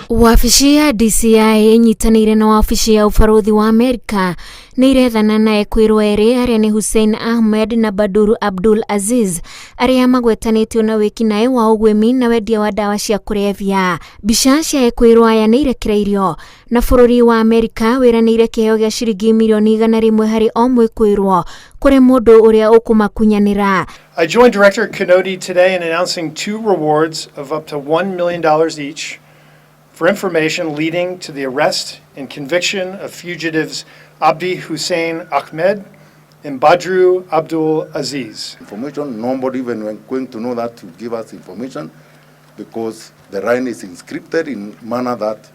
Wabici ya DCI inyitanĩire na wabici ya ũbarũthi wa Amerika nĩ irethana na ekũĩrwo erĩ arĩa nĩ Hussein Ahmed na Badru Abdul Aziz arĩa magwetanĩtio na wĩkinaĩ wa ũgwĩmi na wendia wa ndawa cia kũrebia. Mbica cia ekũĩrwo aya nĩ irekereirio na bũrũri wa Amerika wĩranĩire kĩheo gĩa ciringi milioni 100 harĩ o mwĩkũĩrwo kũrĩ mũndũ ũrĩa ũkũmakunyanĩra. I joined Director Kanodi today in announcing 2 rewards of up to $1 million each for information leading to the arrest and conviction of fugitives Abdi Hussein Ahmed and Badru Abdul Aziz. Information, nobody even going to know that to give us information because the line is encrypted in a manner that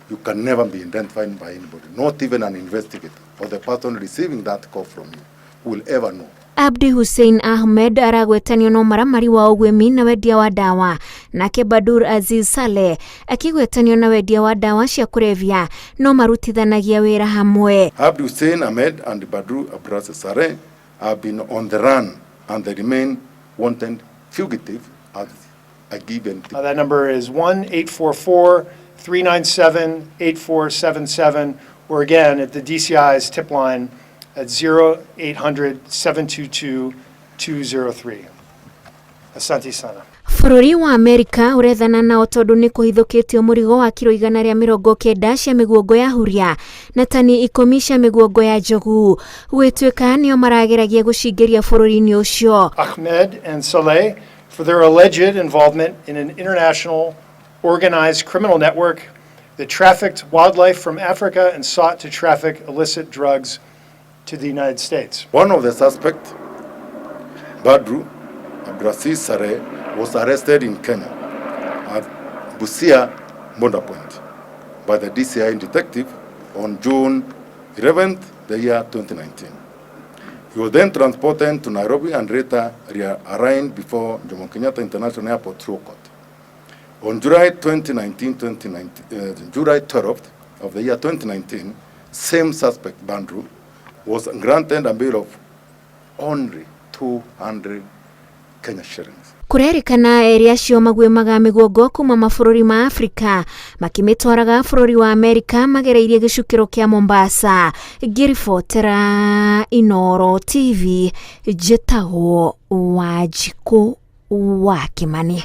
you can never be identified by anybody, not even an investigator or the person receiving that call from you will ever know. Abdi Hussein Ahmed aragwetanio no maramari wa ũgwĩmi na wendia wa ndawa, nake Badru Aziz Saleh akigwetanio na wendia wa ndawa cia kũrebia no marutithanagia wĩra hamwe. Abdi Hussein Ahmed and Badru Abdul Saleh have been on the run and they remain wanted fugitive as a given. That number is 1-844-397-8477 or again at the DCI's tip line at 0800-722-203. Asante sana. Bũrũri wa Amerika ũrethana nao tondũ nĩ kũhithũkĩtio mũrigo wa kilo 190 cia mĩguongo ya huria na tani 10 cia mĩguongo ya njogu gwĩtuĩka nĩo marageragia gũcingĩria bũrũri-inĩ ũcio. Ahmed and Saleh for their alleged involvement in an international organized criminal network that trafficked wildlife from Africa and sought to traffic illicit drugs to the United States. One of the suspects, Badru Abdul Saleh, was arrested in Kenya at Busia border point by the DCI detective on June 11th, the year 2019. He was then transported to Nairobi and later arraigned before Jomo Kenyatta International Airport through court. On July 12th of the year 2019, same suspect, Badru, was granted a bail of only 200 Kenya shillings. Kũrerĩkana erĩ acio magwĩmaga mĩguongo kuma mabũrũri ma Afrika makĩmĩtwaraga bũrũri wa Amerika magereirie gĩcukĩro kĩa Mombasa. Ngĩribotera Inooro TV, njĩtagwo Wanjikũ wa Kĩmani.